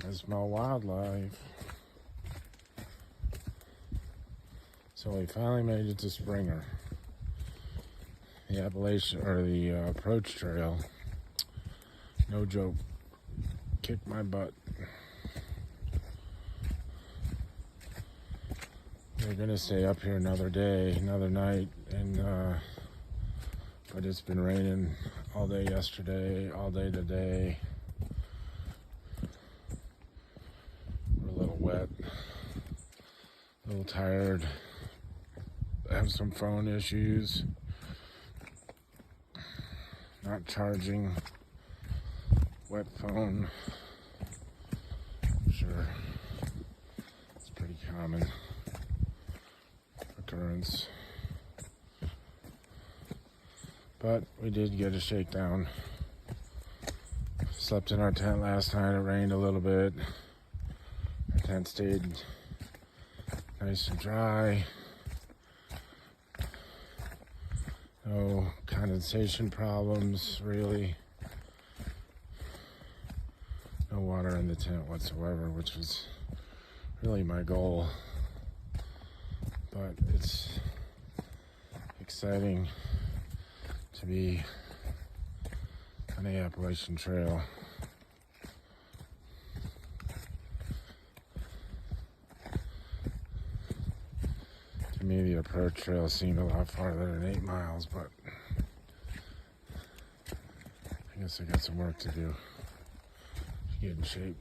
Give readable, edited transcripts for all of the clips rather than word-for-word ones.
I smell wildlife. So we finally made it to Springer. The Appalachian, or the approach trail, no joke, kicked my butt. We're gonna stay up here another day, another night, and but it's been raining all day yesterday, all day today. We're a little wet, a little tired, have some phone issues, not charging, wet phone. I'm sure it's pretty common occurrence. But we did get a shakedown. Slept in our tent last night. It rained a little bit. Our tent stayed nice and dry. No condensation problems, really. No water in the tent whatsoever, which was really my goal. But it's exciting to be on the Appalachian Trail. To me, the approach trail seemed a lot farther than 8 miles, but I guess I got some work to do to get in shape.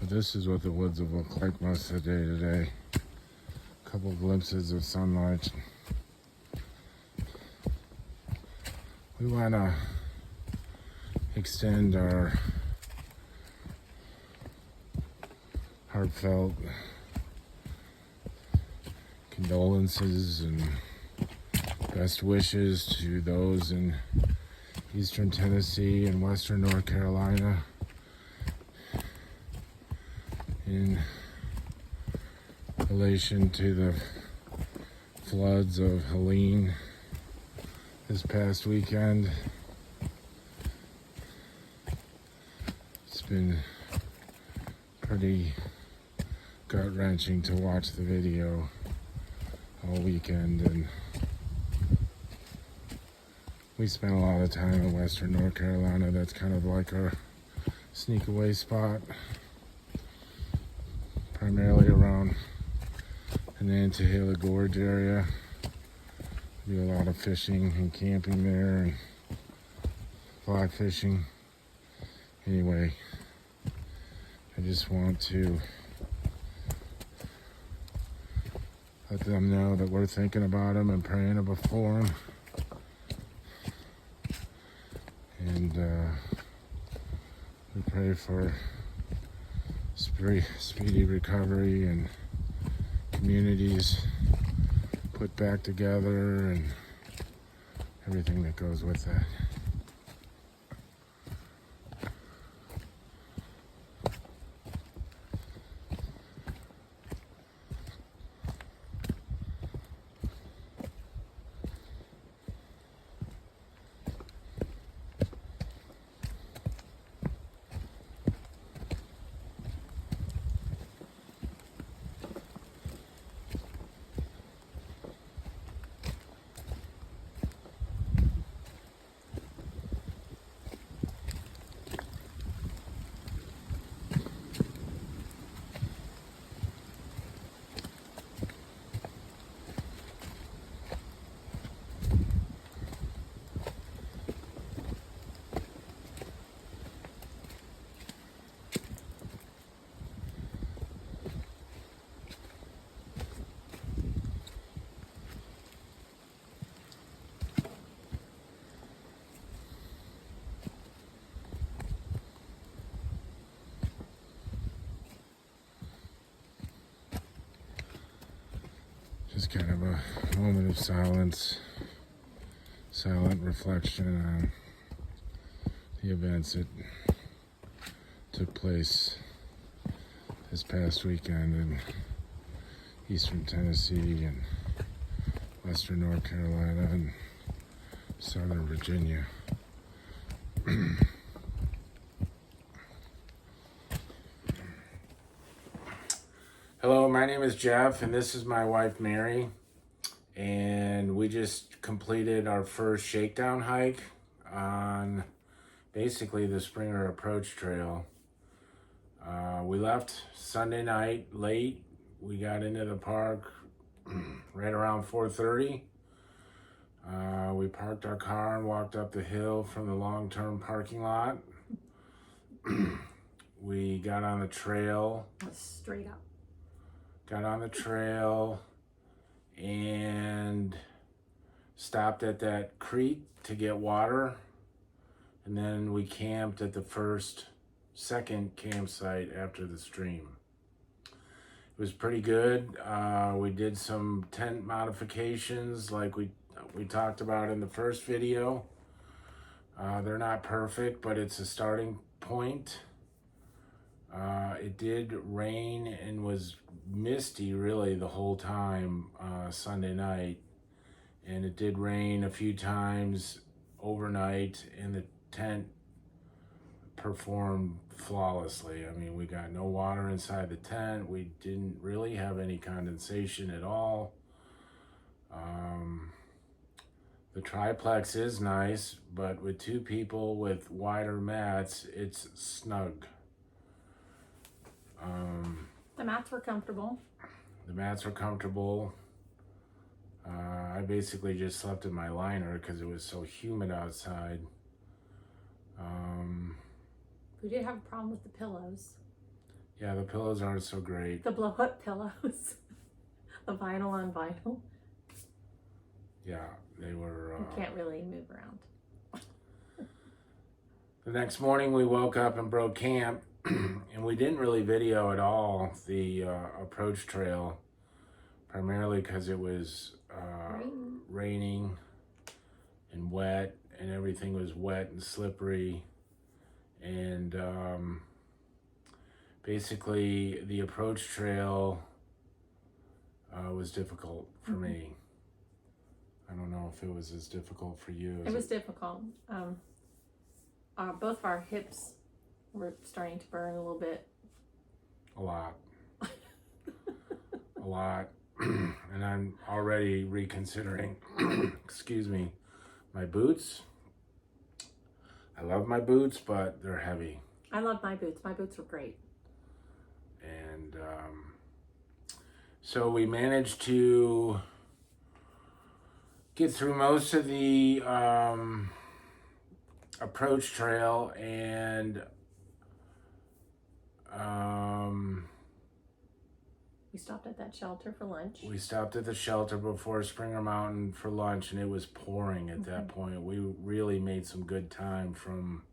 This is what the woods have looked like most of the day today. A couple glimpses of sunlight. We want to extend our heartfelt condolences and best wishes to those in eastern Tennessee and western North Carolina in relation to the floods of Helene this past weekend. It's been pretty gut-wrenching to watch the video all weekend, and we spent a lot of time in western North Carolina. That's kind of like our sneak away spot, primarily around the Nantahala Gorge area. We do a lot of fishing and camping there and fly fishing. Anyway, I just want to let them know that we're thinking about them and praying before them. And we pray for speedy recovery and communities put back together and everything that goes with that. Just kind of a moment of silence, silent reflection on the events that took place this past weekend in eastern Tennessee and western North Carolina and southern Virginia. Hello, my name is Jeff, and this is my wife Mary, and we just completed our first Shakedown hike on basically the Springer Approach Trail. We left Sunday night late. We got into the park right around 4:30. We parked our car and walked up the hill from the long-term parking lot. We got on the trail. Straight up. Got on the trail and stopped at that creek to get water. And then we camped at the second campsite after the stream. It was pretty good. We did some tent modifications like we talked about in the first video. They're not perfect, but it's a starting point. It did rain and was misty really the whole time Sunday night, and it did rain a few times overnight, and the tent performed flawlessly. I mean, we got no water inside the tent. We didn't really have any condensation at all. The triplex is nice, but with two people with wider mats, it's snug. The mats were comfortable. The mats were comfortable. I basically just slept in my liner because it was so humid outside. We did have a problem with the pillows. Yeah, the pillows aren't so great. The blow-up pillows. The vinyl on vinyl. Yeah, they were... You can't really move around. The next morning we woke up and broke camp. And we didn't really video at all the approach trail, primarily because it was raining and wet, and everything was wet and slippery. And basically the approach trail was difficult for me. I don't know if it was as difficult for you. It was difficult. Both of our hips were starting to burn a little bit. A lot. A lot. And I'm already reconsidering, excuse me, my boots. I love my boots, but they're heavy. I love my boots. My boots were great. And so we managed to get through most of the approach trail, and we stopped at that shelter for lunch. We stopped at the shelter before Springer Mountain for lunch, and it was pouring at that point. We really made some good time from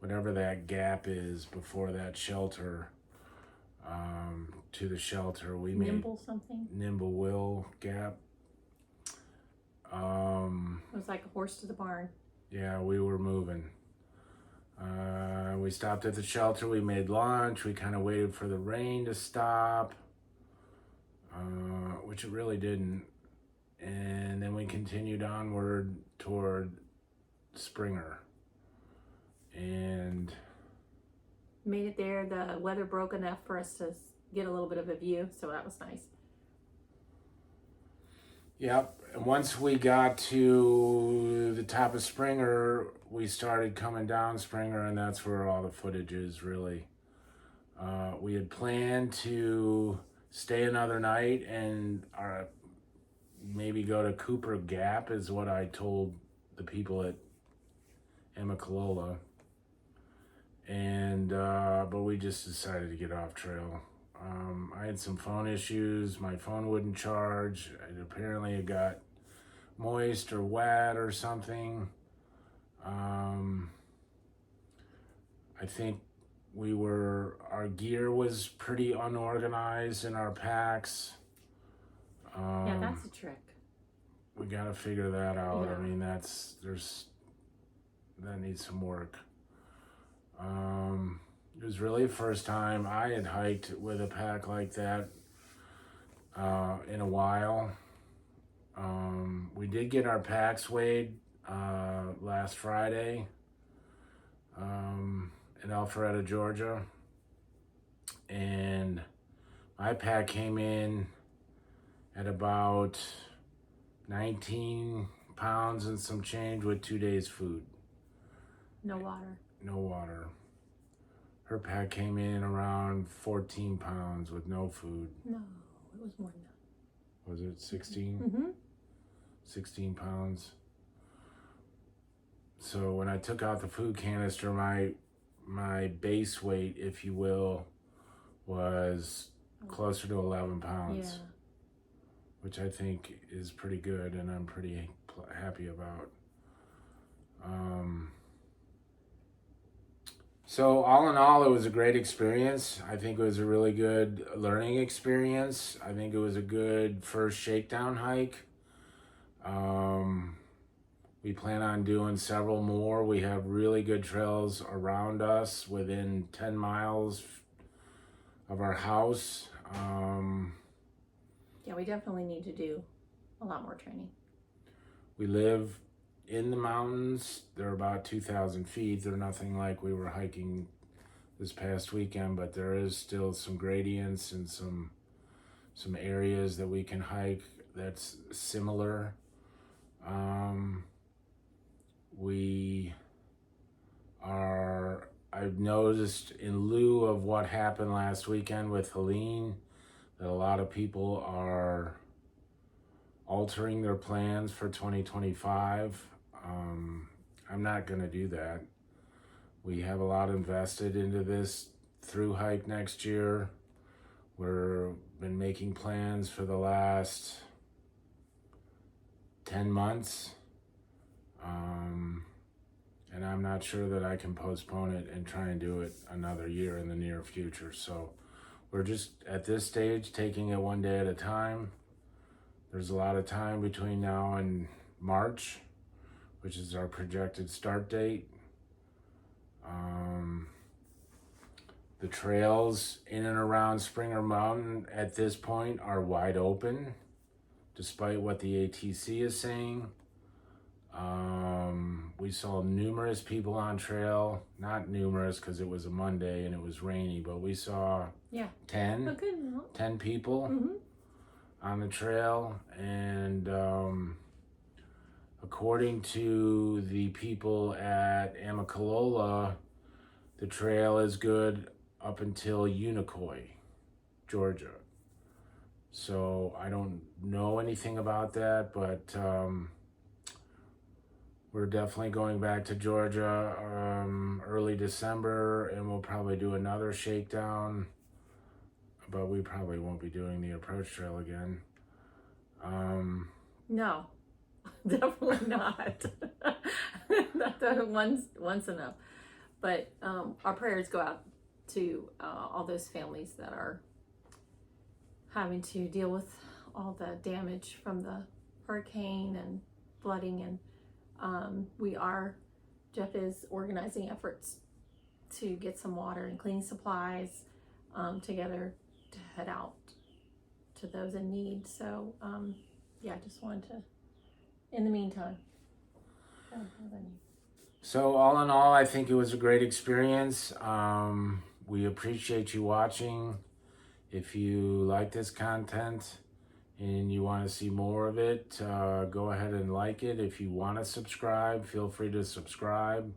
whatever that gap is before that shelter, to the shelter. We made Nimble something? Nimble Will Gap. It was like a horse to the barn. Yeah, we were moving. We stopped at the shelter. We made lunch. We kind of waited for the rain to stop, which it really didn't. And then we continued onward toward Springer. And Made it there. The weather broke enough for us to get a little bit of a view, so that was nice. yep, and once we got to the top of Springer, we started coming down Springer, and that's where all the footage is, really. We had planned to stay another night and maybe go to Cooper Gap, is what I told the people at Amicalola. And but we just decided to get off trail. I had some phone issues. My phone wouldn't charge. Apparently it got moist or wet or something. I think our gear was pretty unorganized in our packs. Yeah, that's a trick. We gotta figure that out. Yeah. I mean, that needs some work. It was really the first time I had hiked with a pack like that in a while. We did get our packs weighed last Friday in Alpharetta, Georgia, and my pack came in at about 19 pounds and some change with 2 days food. No water. No water. Her pack came in around 14 pounds with no food. No, it was more than that. Was it 16? Mm-hmm. 16 pounds. So when I took out the food canister, my base weight, if you will, was closer to 11 pounds. Yeah. Which I think is pretty good, and I'm pretty happy about. So all in all, it was a great experience. I think it was a really good learning experience. I think it was a good first Shakedown hike. We plan on doing several more. We have really good trails around us within 10 miles of our house. Yeah, we definitely need to do a lot more training. We live in the mountains. They're about 2,000 feet. They're nothing like we were hiking this past weekend, but there is still some gradients and some areas that we can hike that's similar. I've noticed, in lieu of what happened last weekend with Helene, that a lot of people are altering their plans for 2025. I'm not going to do that. We have a lot invested into this thru hike next year. We've been making plans for the last 10 months. And I'm not sure that I can postpone it and try and do it another year in the near future. So we're just at this stage taking it one day at a time. There's a lot of time between now and March, which is our projected start date. The trails in and around Springer Mountain at this point are wide open, despite what the ATC is saying. We saw numerous people on trail, not numerous because it was a Monday and it was rainy, but we saw 10 people on the trail. And according to the people at Amicalola, the trail is good up until Unicoi, Georgia. So I don't know anything about that, but we're definitely going back to Georgia early December, and we'll probably do another Shakedown, but we probably won't be doing the approach trail again. No, definitely not. That once enough. But our prayers go out to all those families that are having to deal with all the damage from the hurricane and flooding. And Jeff is organizing efforts to get some water and cleaning supplies together to head out to those in need. So yeah, I just wanted to, in the meantime. So all in all, I think it was a great experience. We appreciate you watching. If you like this content and you want to see more of it, go ahead and like it. If you want to subscribe, feel free to subscribe.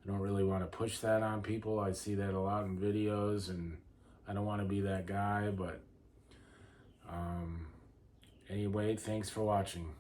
I don't really want to push that on people. I see that a lot in videos, and I don't want to be that guy. But anyway, thanks for watching.